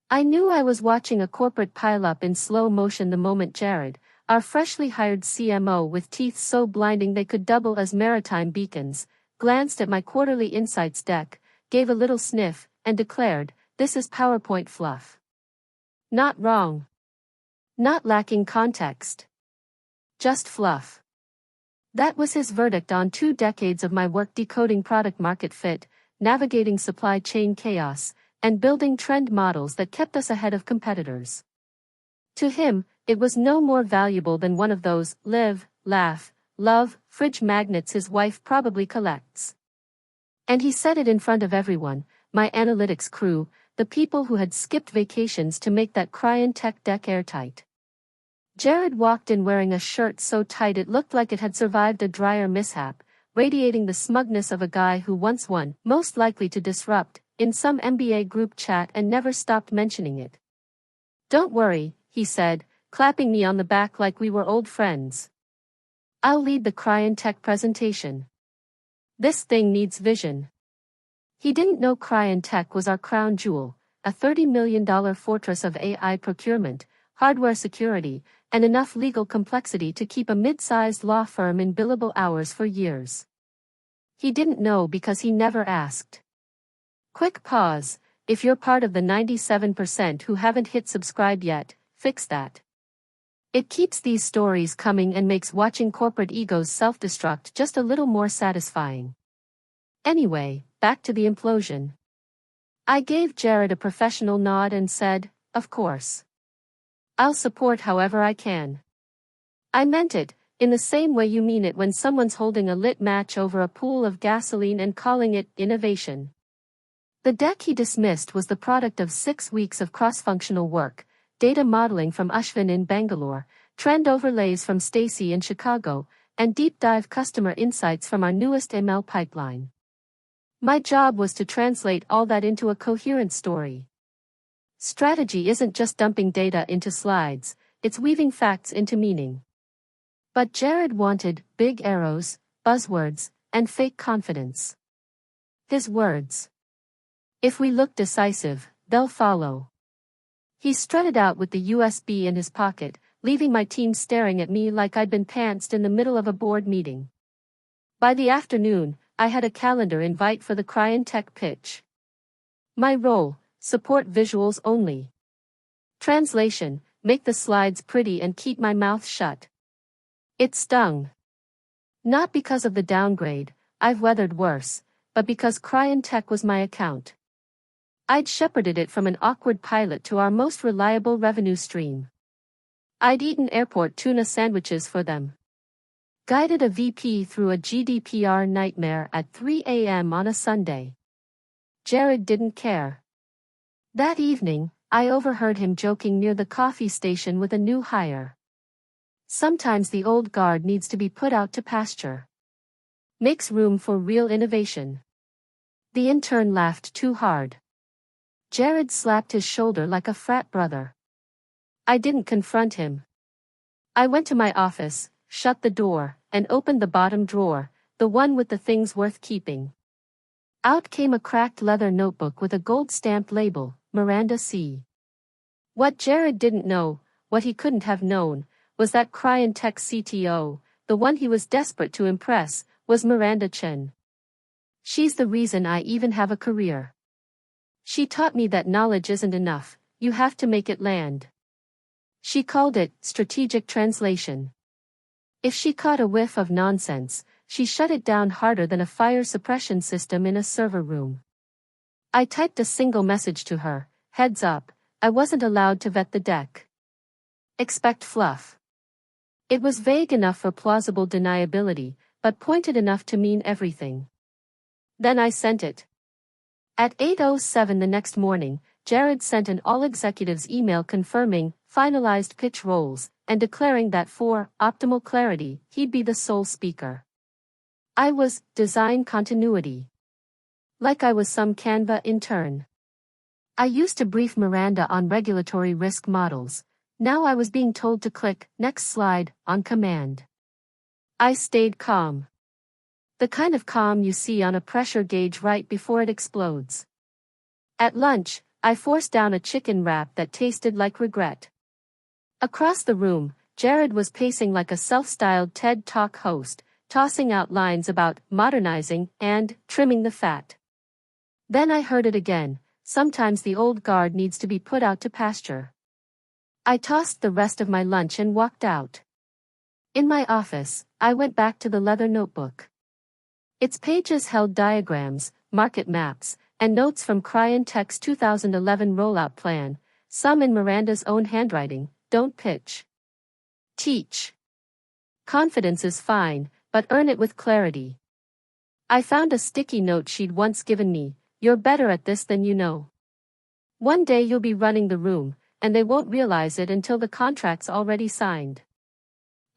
I knew I was watching a corporate pileup in slow motion the moment Jared, our freshly hired CMO with teeth so blinding they could double as maritime beacons, glanced at my quarterly insights deck, gave a little sniff, and declared, "This is PowerPoint fluff." Not wrong. Not lacking context. Just fluff. That was his verdict on 2 decades of my work decoding product market fit, navigating supply chain chaos, and building trend models that kept us ahead of competitors. To him, it was no more valuable than one of those live, laugh, love fridge magnets his wife probably collects. And he said it in front of everyone, my analytics crew, the people who had skipped vacations to make that Tech deck airtight. Jared walked in wearing a shirt so tight it looked like it had survived a dryer mishap, radiating the smugness of a guy who once won, most likely to disrupt, in some MBA group chat and never stopped mentioning it. "Don't worry," he said, clapping me on the back like we were old friends. "I'll lead the Tech presentation. This thing needs vision." He didn't know Tech was our crown jewel, a $30 million fortress of AI procurement, hardware security, and enough legal complexity to keep a mid-sized law firm in billable hours for years. He didn't know because he never asked. Quick pause, if you're part of the 97% who haven't hit subscribe yet, fix that. It keeps these stories coming and makes watching corporate egos self-destruct just a little more satisfying. Anyway, back to the implosion. I gave Jared a professional nod and said, "Of course. I'll support however I can." I meant it, in the same way you mean it when someone's holding a lit match over a pool of gasoline and calling it innovation. The deck he dismissed was the product of 6 weeks of cross-functional work, data modeling from Ashwin in Bangalore, trend overlays from Stacy in Chicago, and deep-dive customer insights from our newest ML pipeline. My job was to translate all that into a coherent story. Strategy isn't just dumping data into slides, it's weaving facts into meaning. But Jared wanted big arrows, buzzwords, and fake confidence. His words. "If we look decisive, they'll follow." He strutted out with the USB in his pocket, leaving my team staring at me like I'd been pantsed in the middle of a board meeting. By the afternoon, I had a calendar invite for the Tech pitch. My role, support visuals only. Translation, make the slides pretty and keep my mouth shut. It stung. Not because of the downgrade, I've weathered worse, but because Tech was my account. I'd shepherded it from an awkward pilot to our most reliable revenue stream. I'd eaten airport tuna sandwiches for them. Guided a VP through a GDPR nightmare at 3 a.m. on a Sunday. Jared didn't care. That evening, I overheard him joking near the coffee station with a new hire. Sometimes the old guard needs to be put out to pasture. Makes room for real innovation. The intern laughed too hard. Jared slapped his shoulder like a frat brother. I didn't confront him. I went to my office, shut the door, and opened the bottom drawer, the one with the things worth keeping. Out came a cracked leather notebook with a gold-stamped label, Miranda C. What Jared didn't know, what he couldn't have known, was that Tech CTO, the one he was desperate to impress, was Miranda Chen. She's the reason I even have a career. She taught me that knowledge isn't enough, you have to make it land. She called it strategic translation. If she caught a whiff of nonsense, she shut it down harder than a fire suppression system in a server room. I typed a single message to her, "Heads up, I wasn't allowed to vet the deck. Expect fluff." It was vague enough for plausible deniability, but pointed enough to mean everything. Then I sent it. At 8:07 the next morning, Jared sent an all-executives email confirming finalized pitch roles, and declaring that for optimal clarity, he'd be the sole speaker. I was design continuity. Like I was some Canva intern. I used to brief Miranda on regulatory risk models. Now I was being told to click next slide on command. I stayed calm. The kind of calm you see on a pressure gauge right before it explodes. At lunch, I forced down a chicken wrap that tasted like regret. Across the room, Jared was pacing like a self-styled TED Talk host, tossing out lines about modernizing and trimming the fat. Then I heard it again, sometimes the old guard needs to be put out to pasture. I tossed the rest of my lunch and walked out. In my office, I went back to the leather notebook. Its pages held diagrams, market maps, and notes from Cryontek's 2011 rollout plan, some in Miranda's own handwriting. Don't pitch. Teach. Confidence is fine, but earn it with clarity. I found a sticky note she'd once given me. You're better at this than you know. One day you'll be running the room, and they won't realize it until the contract's already signed.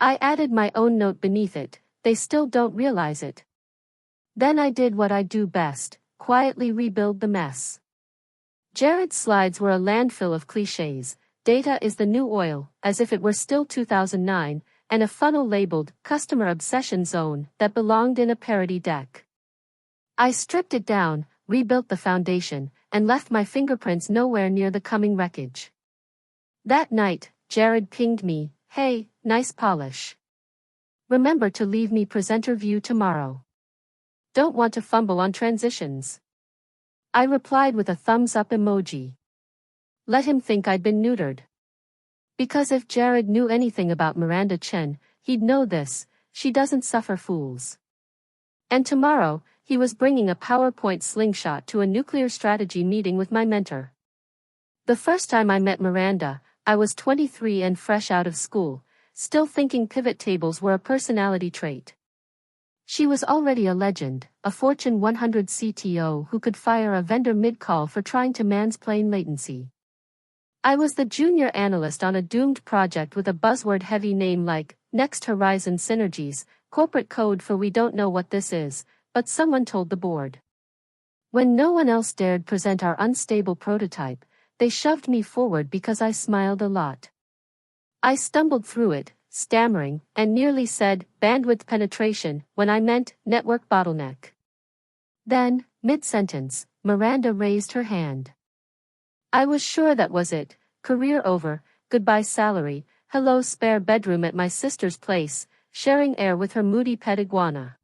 I added my own note beneath it. They still don't realize it. Then I did what I do best, quietly rebuild the mess. Jared's slides were a landfill of cliches. Data is the new oil, as if it were still 2009, and a funnel labeled Customer Obsession Zone that belonged in a parody deck. I stripped it down, rebuilt the foundation, and left my fingerprints nowhere near the coming wreckage. That night, Jared pinged me, "Hey, nice polish. Remember to leave me presenter view tomorrow. Don't want to fumble on transitions." I replied with a thumbs up emoji. Let him think I'd been neutered. Because if Jared knew anything about Miranda Chen, he'd know this: she doesn't suffer fools. And tomorrow, he was bringing a PowerPoint slingshot to a nuclear strategy meeting with my mentor. The first time I met Miranda, I was 23 and fresh out of school, still thinking pivot tables were a personality trait. She was already a legend, a Fortune 100 CTO who could fire a vendor mid-call for trying to mansplain latency. I was the junior analyst on a doomed project with a buzzword-heavy name like Next Horizon Synergies, corporate code for we don't know what this is, but someone told the board. When no one else dared present our unstable prototype, they shoved me forward because I smiled a lot. I stumbled through it, stammering, and nearly said bandwidth penetration when I meant network bottleneck. Then, mid-sentence, Miranda raised her hand. I was sure that was it. Career over, goodbye salary, hello spare bedroom at my sister's place, sharing air with her moody pet iguana.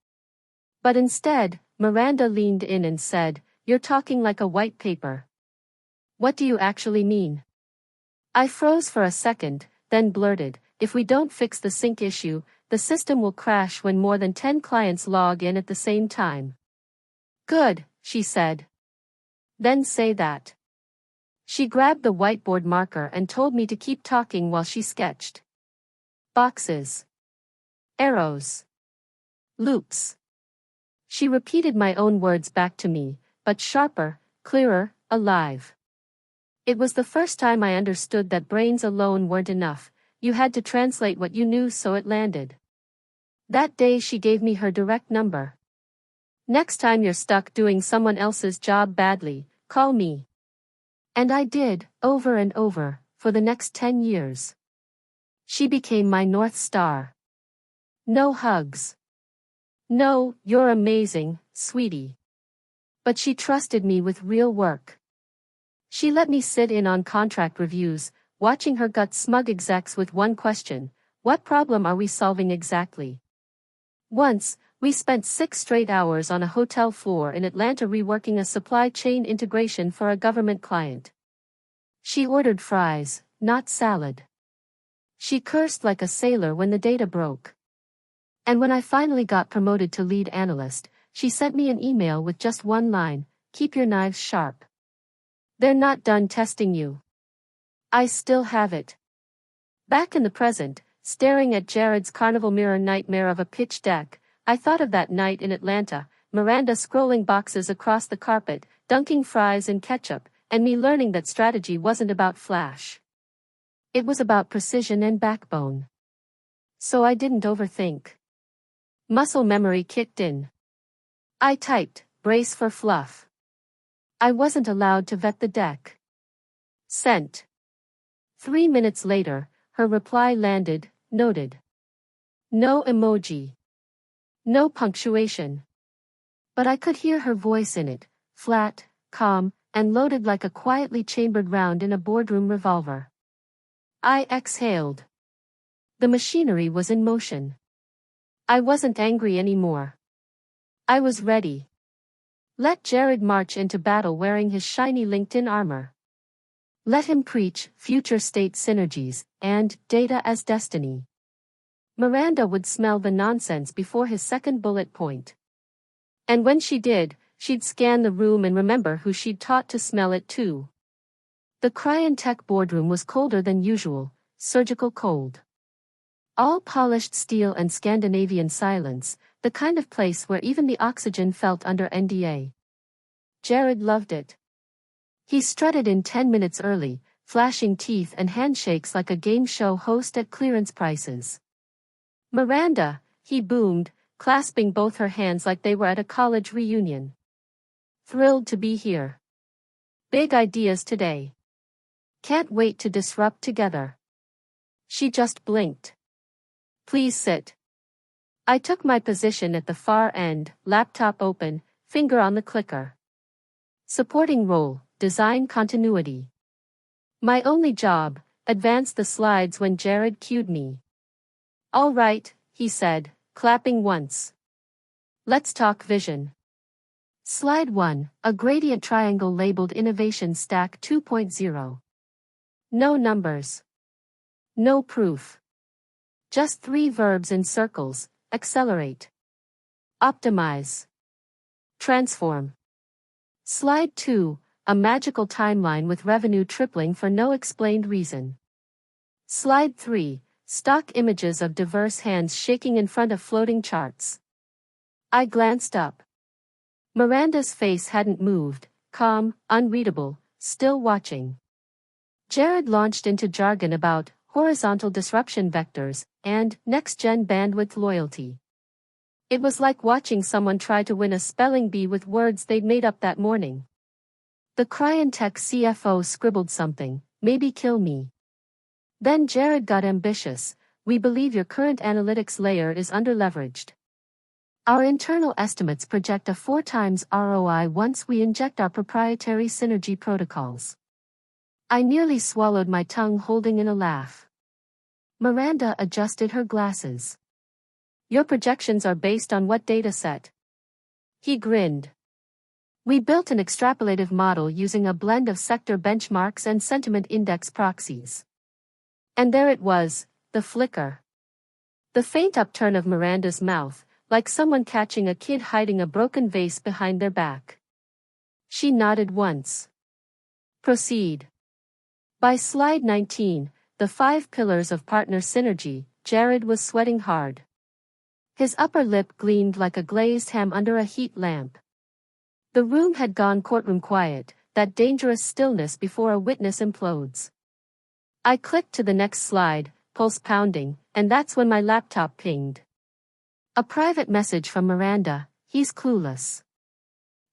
But instead, Miranda leaned in and said, "You're talking like a white paper. What do you actually mean?" I froze for a second, then blurted, "If we don't fix the sync issue, the system will crash when more than 10 clients log in at the same time." "Good," she said. "Then say that." She grabbed the whiteboard marker and told me to keep talking while she sketched. Boxes. Arrows. Loops. She repeated my own words back to me, but sharper, clearer, alive. It was the first time I understood that brains alone weren't enough. You had to translate what you knew so it landed. That day she gave me her direct number. "Next time you're stuck doing someone else's job badly, call me." And I did, over and over, for the next 10 years. She became my North Star. No hugs. No, "You're amazing, sweetie." But she trusted me with real work. She let me sit in on contract reviews, watching her gut smug execs with one question: what problem are we solving exactly? Once, we spent 6 straight hours on a hotel floor in Atlanta reworking a supply chain integration for a government client. She ordered fries, not salad. She cursed like a sailor when the data broke. And when I finally got promoted to lead analyst, she sent me an email with just one line: "Keep your knives sharp. They're not done testing you." I still have it. Back in the present, staring at Jared's carnival mirror nightmare of a pitch deck, I thought of that night in Atlanta, Miranda scrolling boxes across the carpet, dunking fries in ketchup, and me learning that strategy wasn't about flash. It was about precision and backbone. So I didn't overthink. Muscle memory kicked in. I typed, "Brace for Fluff." I wasn't allowed to vet the deck. Sent. 3 minutes later, her reply landed, noted. No emoji. No punctuation. But I could hear her voice in it, flat, calm, and loaded like a quietly chambered round in a boardroom revolver. I exhaled. The machinery was in motion. I wasn't angry anymore. I was ready. Let Jared march into battle wearing his shiny LinkedIn armor. Let him preach future state synergies and data as destiny. Miranda would smell the nonsense before his second bullet point. And when she did, she'd scan the room and remember who she'd taught to smell it too. The Cryantech boardroom was colder than usual, surgical cold. All polished steel and Scandinavian silence, the kind of place where even the oxygen felt under NDA. Jared loved it. He strutted in 10 minutes early, flashing teeth and handshakes like a game show host at clearance prices. Miranda, he boomed, clasping both her hands like they were at a college reunion. Thrilled to be here. Big ideas today. Can't wait to disrupt together. She just blinked. Please sit. I took my position at the far end, laptop open, finger on the clicker. Supporting role, design continuity. My only job, advance the slides when Jared cued me. All right, he said, clapping once. Let's talk vision. Slide 1, a gradient triangle labeled Innovation Stack 2.0. No numbers. No proof. Just 3 verbs in circles: accelerate, optimize, transform. Slide 2, a magical timeline with revenue tripling for no explained reason. Slide 3, stock images of diverse hands shaking in front of floating charts. I glanced up. Miranda's face hadn't moved, calm, unreadable, still watching. Jared launched into jargon about horizontal disruption vectors and next-gen bandwidth loyalty. It was like watching someone try to win a spelling bee with words they'd made up that morning. The Cryantech CFO scribbled something, maybe kill me. Then Jared got ambitious. We believe your current analytics layer is underleveraged. Our internal estimates project a 4 times ROI once we inject our proprietary synergy protocols. I nearly swallowed my tongue holding in a laugh. Miranda adjusted her glasses. Your projections are based on what data set? He grinned. We built an extrapolative model using a blend of sector benchmarks and sentiment index proxies. And there it was, the flicker. The faint upturn of Miranda's mouth, like someone catching a kid hiding a broken vase behind their back. She nodded once. Proceed. By slide 19, the 5 pillars of partner synergy, Jared was sweating hard. His upper lip gleamed like a glazed ham under a heat lamp. The room had gone courtroom quiet, that dangerous stillness before a witness implodes. I clicked to the next slide, pulse pounding, and that's when my laptop pinged. A private message from Miranda, he's clueless.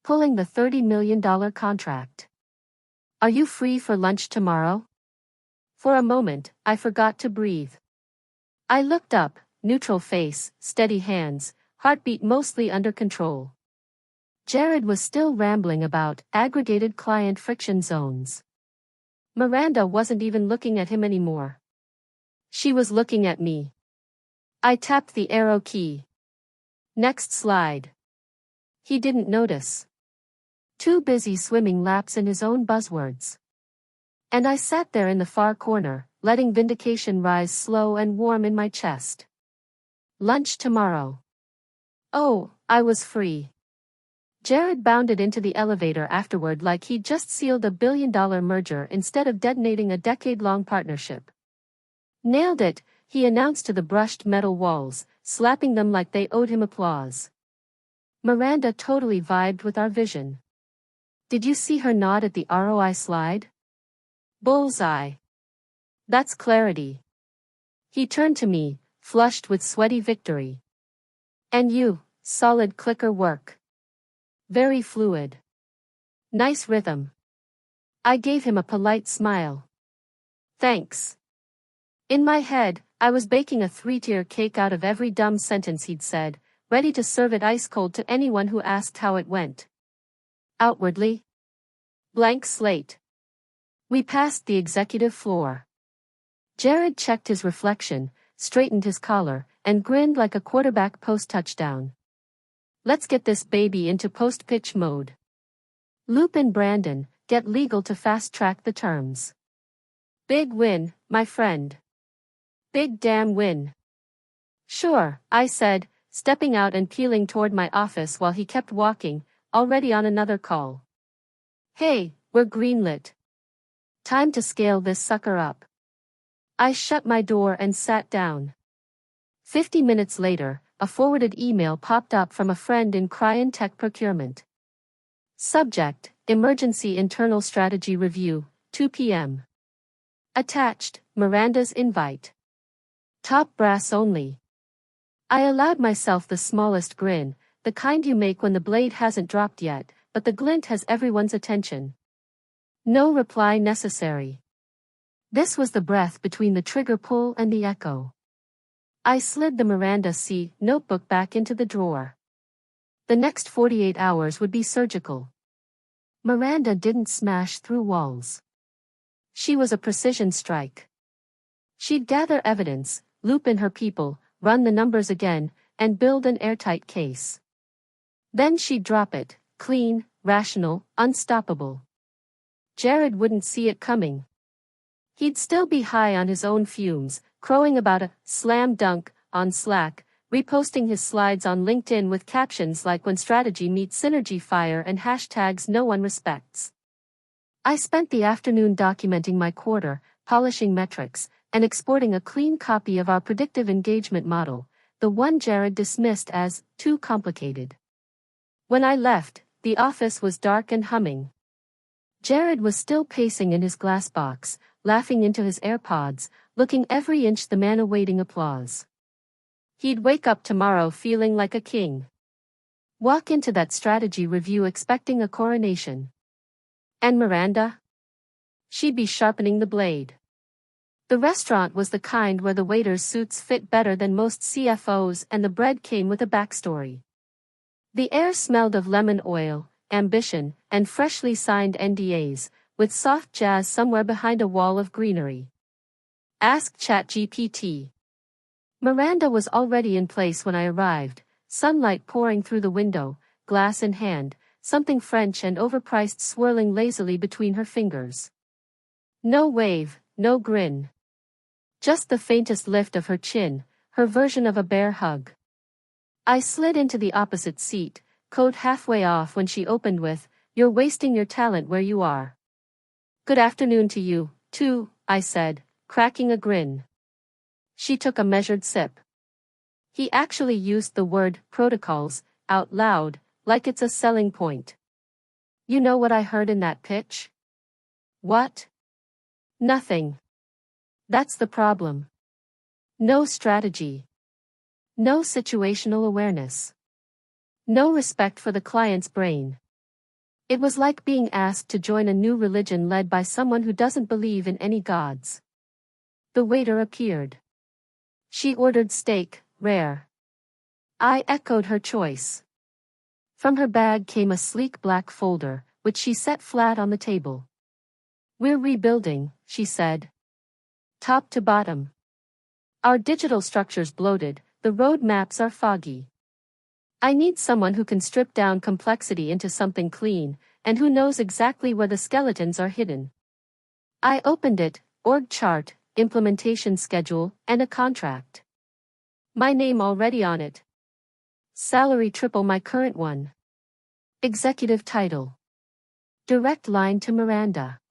Pulling the $30 million contract. Are you free for lunch tomorrow? For a moment, I forgot to breathe. I looked up, neutral face, steady hands, heartbeat mostly under control. Jared was still rambling about aggregated client friction zones. Miranda wasn't even looking at him anymore. She was looking at me. I tapped the arrow key. Next slide. He didn't notice. Too busy swimming laps in his own buzzwords. And I sat there in the far corner, letting vindication rise slow and warm in my chest. Lunch tomorrow. Oh, I was free. Jared bounded into the elevator afterward like he'd just sealed a billion-dollar merger instead of detonating a decade-long partnership. Nailed it, he announced to the brushed metal walls, slapping them like they owed him applause. Miranda totally vibed with our vision. Did you see her nod at the ROI slide? Bullseye. That's clarity. He turned to me, flushed with sweaty victory. And you, solid clicker work. Very fluid. Nice rhythm. I gave him a polite smile. Thanks. In my head, I was baking a 3-tier cake out of every dumb sentence he'd said, ready to serve it ice cold to anyone who asked how it went. Outwardly, Blank slate. We passed the executive floor. Jared checked his reflection, straightened his collar, and grinned like a quarterback post-touchdown. Let's get this baby into post-pitch mode. Loop in Brandon, get legal to fast-track the terms. Big win, my friend. Big damn win. Sure, I said, stepping out and peeling toward my office while he kept walking, already on another call. Hey, we're greenlit. Time to scale this sucker up. I shut my door and sat down. 50 minutes later, a forwarded email popped up from a friend in Cryon Tech Procurement. Subject, Emergency Internal Strategy Review, 2 p.m. Attached, Miranda's invite. Top brass only. I allowed myself the smallest grin, the kind you make when the blade hasn't dropped yet, but the glint has everyone's attention. No reply necessary. This was the breath between the trigger pull and the echo. I slid the Miranda C notebook back into the drawer. The next 48 hours would be surgical. Miranda didn't smash through walls. She was a precision strike. She'd gather evidence, loop in her people, run the numbers again, and build an airtight case. Then she'd drop it, clean, rational, unstoppable. Jared wouldn't see it coming. He'd still be high on his own fumes, crowing about a slam dunk on Slack, reposting his slides on LinkedIn with captions like when strategy meets synergy fire and hashtags no one respects. I spent the afternoon documenting my quarter, polishing metrics, and exporting a clean copy of our predictive engagement model, the one Jared dismissed as too complicated. When I left, the office was dark and humming. Jared was still pacing in his glass box, laughing into his AirPods, looking every inch the man awaiting applause. He'd wake up tomorrow feeling like a king. Walk into that strategy review expecting a coronation. And Miranda? She'd be sharpening the blade. The restaurant was the kind where the waiters' suits fit better than most CFOs and the bread came with a backstory. The air smelled of lemon oil, ambition, and freshly signed NDAs, with soft jazz somewhere behind a wall of greenery. Ask ChatGPT. Miranda was already in place when I arrived, sunlight pouring through the window, glass in hand, something French and overpriced swirling lazily between her fingers. No wave, no grin. Just the faintest lift of her chin, her version of a bear hug. I slid into the opposite seat, coat halfway off when she opened with, "You're wasting your talent where you are." "Good afternoon to you, too," I said, cracking a grin. She took a measured sip. He actually used the word protocols out loud, like it's a selling point. "You know what I heard in that pitch?" "What?" "Nothing. That's the problem. No strategy. No situational awareness. No respect for the client's brain. It was like being asked to join a new religion led by someone who doesn't believe in any gods." The waiter appeared. She ordered steak, rare. I echoed her choice. From her bag came a sleek black folder, which she set flat on the table. "We're rebuilding," she said. "Top to bottom. Our digital structure's bloated, the road maps are foggy. I need someone who can strip down complexity into something clean, and who knows exactly where the skeletons are hidden." I opened it, org chart, implementation schedule, and a contract. My name already on it. Salary triple my current one. Executive title. Direct line to Miranda.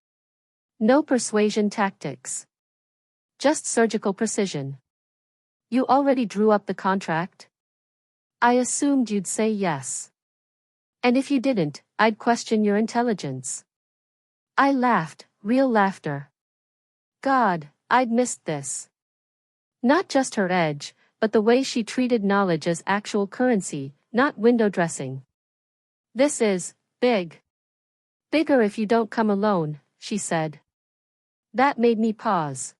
No persuasion tactics. Just surgical precision. "You already drew up the contract?" "I assumed you'd say yes. And if you didn't, I'd question your intelligence." I laughed, real laughter. God, I'd missed this. Not just her edge, but the way she treated knowledge as actual currency, not window dressing. "This is big. Bigger if you don't come alone," she said. That made me pause.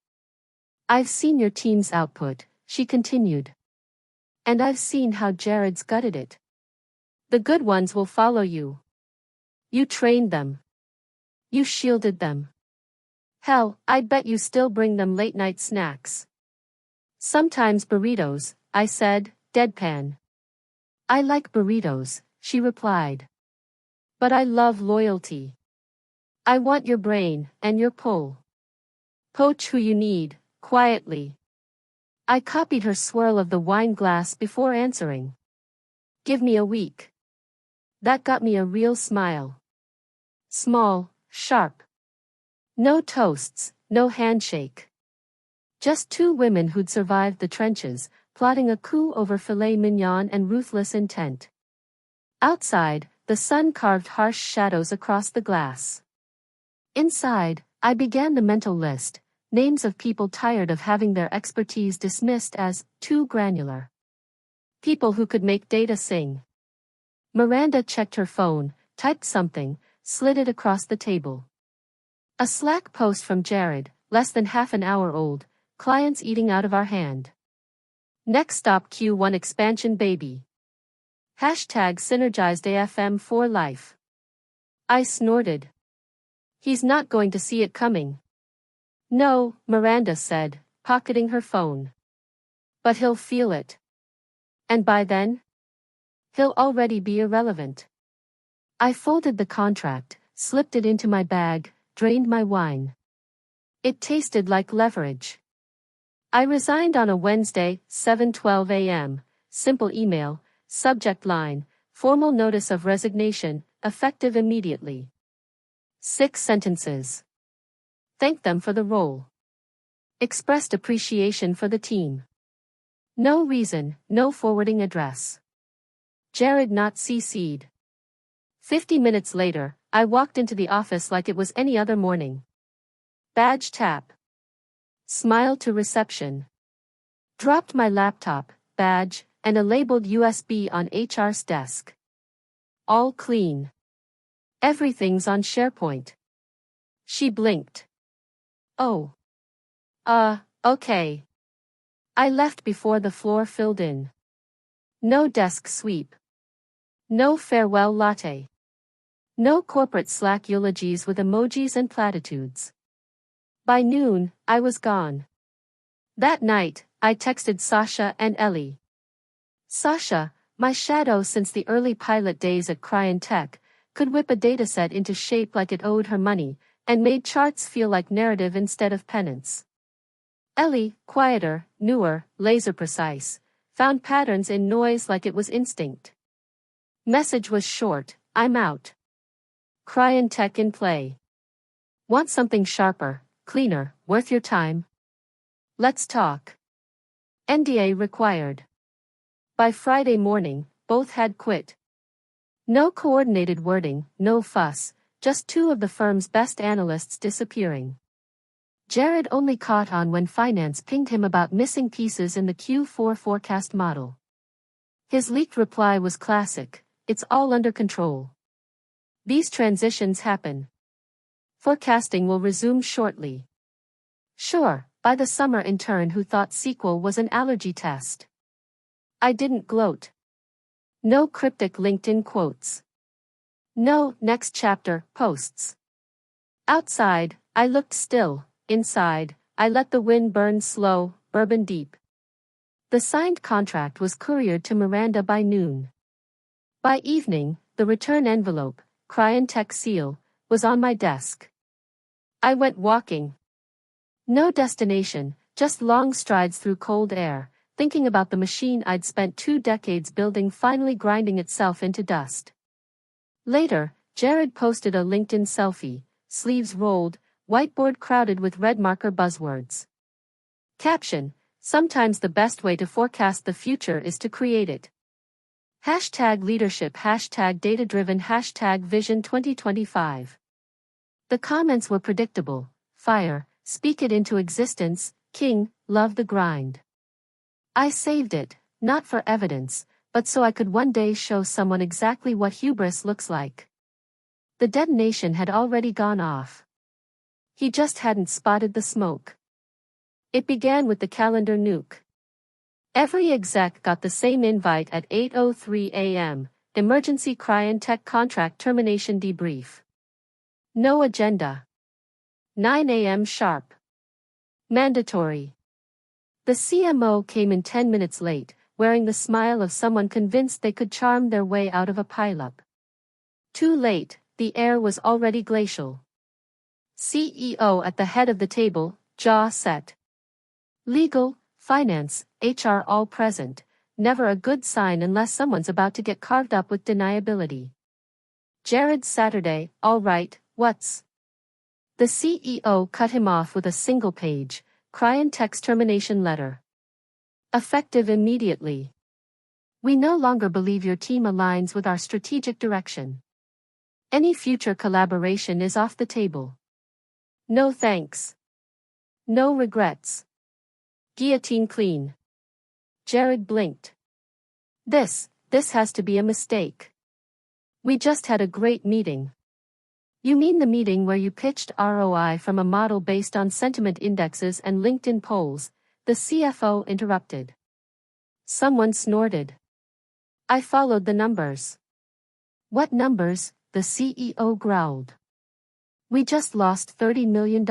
"I've seen your team's output," she continued. "And I've seen how Jared's gutted it. The good ones will follow you. You trained them. You shielded them. Hell, I bet you still bring them late-night snacks. Sometimes burritos, I said, deadpan. I like burritos, she replied. But I love loyalty. I want your brain, and your pull. Poach who you need, quietly. I copied her swirl of the wine glass before answering. Give me a week. That got me a real smile. Small, sharp. No toasts, no handshake. Just two women who'd survived the trenches, plotting a coup over filet mignon and ruthless intent. Outside, the sun carved harsh shadows across the glass. Inside, I began the mental list, names of people tired of having their expertise dismissed as too granular. People who could make data sing. Miranda checked her phone, typed something, slid it across the table. A Slack post from Jared, less than half an hour old, clients eating out of our hand. Next stop Q1 expansion baby. Hashtag synergized AFM for life. I snorted. He's not going to see it coming. No, Miranda said, pocketing her phone. But he'll feel it. And by then? He'll already be irrelevant. I folded the contract, slipped it into my bag, drained my wine. It tasted like leverage. I resigned on a Wednesday, 7:12 a.m., simple email, subject line, formal notice of resignation, effective immediately. 6 sentences. Thanked them for the role. Expressed appreciation for the team. No reason, no forwarding address. Jared not CC'd. 50 minutes later, I walked into the office like it was any other morning. Badge tap. Smile to reception. Dropped my laptop, badge, and a labeled USB on HR's desk. All clean. Everything's on SharePoint. She blinked. Oh. Okay. I left before the floor filled in. No desk sweep. No farewell latte. No corporate Slack eulogies with emojis and platitudes. By noon, I was gone. That night, I texted Sasha and Ellie. Sasha, my shadow since the early pilot days at Tech, could whip a dataset into shape like it owed her money, and made charts feel like narrative instead of penance. Ellie, quieter, newer, laser-precise, found patterns in noise like it was instinct. Message was short, I'm out. Tech in play. Want something sharper, cleaner, worth your time? Let's talk. NDA required. By Friday morning, both had quit. No coordinated wording, no fuss, just two of the firm's best analysts disappearing. Jared only caught on when finance pinged him about missing pieces in the Q4 forecast model. His leaked reply was classic, it's all under control. These transitions happen. Forecasting will resume shortly. Sure, by the summer intern who thought SQL was an allergy test. I didn't gloat. No cryptic LinkedIn quotes. No next chapter posts. Outside, I looked still. Inside, I let the wind burn slow, bourbon deep. The signed contract was couriered to Miranda by noon. By evening, the return envelope, Tech seal, was on my desk. I went walking. No destination, just long strides through cold air, thinking about the machine I'd spent 2 decades building finally grinding itself into dust. Later, Jared posted a LinkedIn selfie, sleeves rolled, whiteboard crowded with red marker buzzwords. Caption: sometimes the best way to forecast the future is to create it. Hashtag leadership, hashtag data-driven, hashtag vision 2025. The comments were predictable. Fire, speak it into existence, king, love the grind. I saved it, not for evidence, but so I could one day show someone exactly what hubris looks like. The detonation had already gone off. He just hadn't spotted the smoke. It began with the calendar nuke. Every exec got the same invite at 8:03 a.m., emergency Tech contract termination debrief. No agenda. 9 a.m. sharp. Mandatory. The CMO came in 10 minutes late, wearing the smile of someone convinced they could charm their way out of a pileup. Too late, the air was already glacial. CEO at the head of the table, jaw set. Legal, finance, HR all present, never a good sign unless someone's about to get carved up with deniability. Jared Saturday, all right, what's? The CEO cut him off with a single page, client text termination letter. Effective immediately. We no longer believe your team aligns with our strategic direction. Any future collaboration is off the table. No thanks. No regrets. Guillotine clean. Jared blinked. This has to be a mistake. We just had a great meeting. You mean the meeting where you pitched ROI from a model based on sentiment indexes and LinkedIn polls? The CFO interrupted. Someone snorted. I followed the numbers. What numbers? The CEO growled. We just lost $30 million.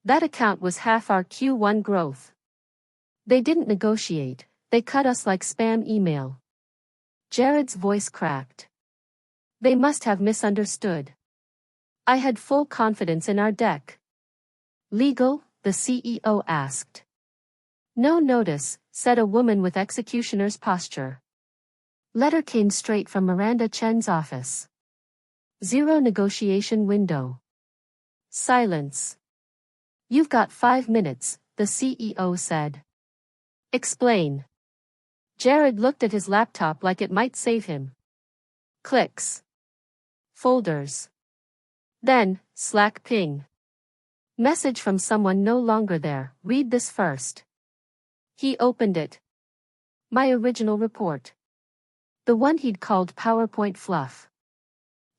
That account was half our Q1 growth. They didn't negotiate, they cut us like spam email. Jared's voice cracked. They must have misunderstood. I had full confidence in our deck. Legal? The CEO asked. No notice, said a woman with executioner's posture. Letter came straight from Miranda Chen's office. Zero negotiation window. Silence. You've got 5 minutes, the CEO said. Explain. Jared looked at his laptop like it might save him. Clicks. Folders. Then, Slack ping. Message from someone no longer there, read this first. He opened it. My original report. The one he'd called PowerPoint Fluff.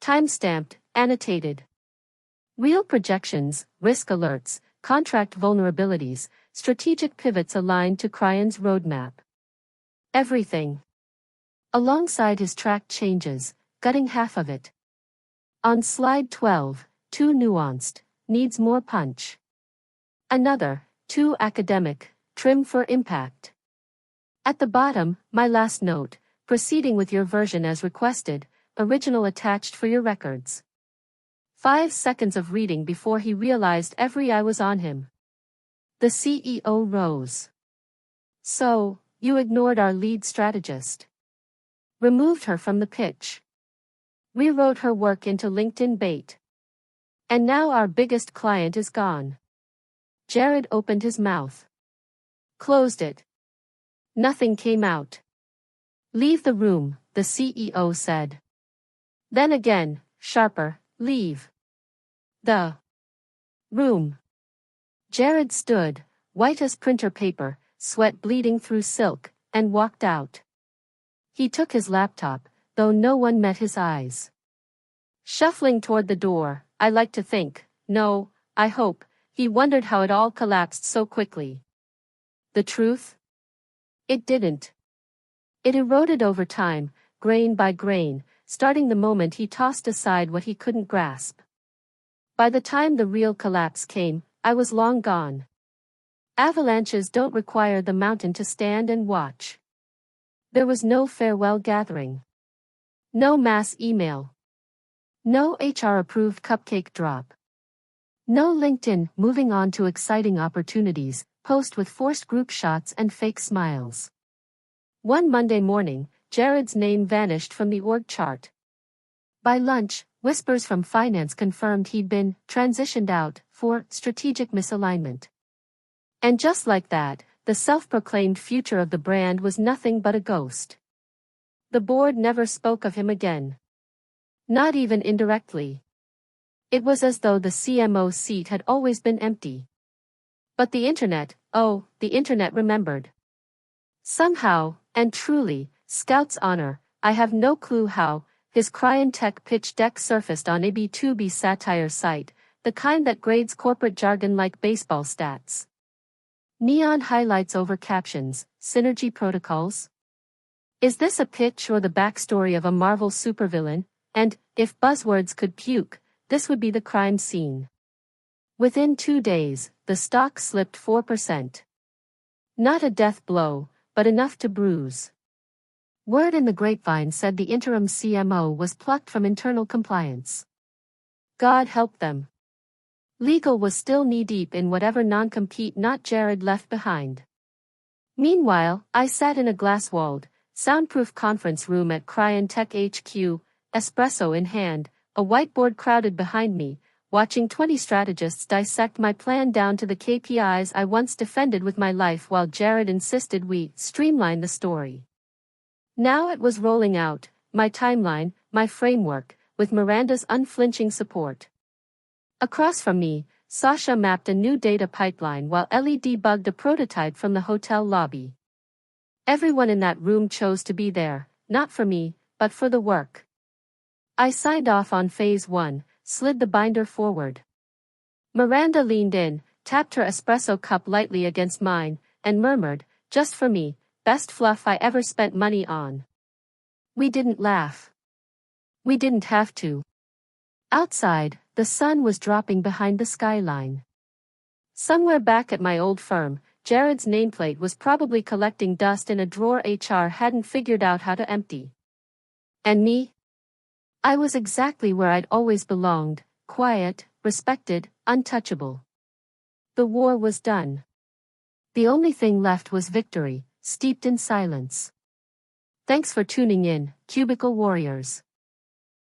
Timestamped, annotated. Real projections, risk alerts, contract vulnerabilities, strategic pivots aligned to Cryan's roadmap. Everything. Alongside his track changes, gutting half of it. On slide 12, too nuanced, needs more punch. Another, too academic, trim for impact. At the bottom, my last note, proceeding with your version as requested, original attached for your records. 5 seconds of reading before he realized every eye was on him. The CEO rose. So, you ignored our lead strategist. Removed her from the pitch. Rewrote her work into LinkedIn bait. And now our biggest client is gone. Jared opened his mouth. Closed it. Nothing came out. Leave the room, the CEO said. Then again, sharper, leave the room. Jared stood, white as printer paper, sweat bleeding through silk, and walked out. He took his laptop, though no one met his eyes. Shuffling toward the door, I like to think, no, I hope, he wondered how it all collapsed so quickly. The truth? It didn't. It eroded over time, grain by grain, starting the moment he tossed aside what he couldn't grasp. By the time the real collapse came, I was long gone. Avalanches don't require the mountain to stand and watch. There was no farewell gathering. No mass email. No HR-approved cupcake drop. No LinkedIn moving on to exciting opportunities, post with forced group shots and fake smiles. One Monday morning, Jared's name vanished from the org chart. By lunch, whispers from finance confirmed he'd been transitioned out for strategic misalignment. And just like that, the self-proclaimed future of the brand was nothing but a ghost. The board never spoke of him again. Not even indirectly. It was as though the CMO seat had always been empty. But the internet, oh, the internet remembered. Somehow, and truly, Scout's honor, I have no clue how, his Cryan Tech pitch deck surfaced on a B2B satire site, the kind that grades corporate jargon like baseball stats. Neon highlights over captions, synergy protocols. Is this a pitch or the backstory of a Marvel supervillain? And, if buzzwords could puke, this would be the crime scene. Within 2 days, the stock slipped 4%. Not a death blow, but enough to bruise. Word in the grapevine said the interim CMO was plucked from internal compliance. God help them. Legal was still knee-deep in whatever non-compete not Jared left behind. Meanwhile, I sat in a glass-walled, soundproof conference room at Cryon Tech HQ, espresso in hand, a whiteboard crowded behind me, watching 20 strategists dissect my plan down to the KPIs I once defended with my life while Jared insisted we streamline the story. Now it was rolling out, my timeline, my framework, with Miranda's unflinching support. Across from me, Sasha mapped a new data pipeline while Ellie debugged a prototype from the hotel lobby. Everyone in that room chose to be there, not for me, but for the work. I signed off on phase 1, slid the binder forward. Miranda leaned in, tapped her espresso cup lightly against mine, and murmured, "Just for me, best fluff I ever spent money on." We didn't laugh. We didn't have to. Outside, the sun was dropping behind the skyline. Somewhere back at my old firm, Jared's nameplate was probably collecting dust in a drawer HR hadn't figured out how to empty. And me? I was exactly where I'd always belonged, quiet, respected, untouchable. The war was done. The only thing left was victory, steeped in silence. Thanks for tuning in, Cubicle Warriors.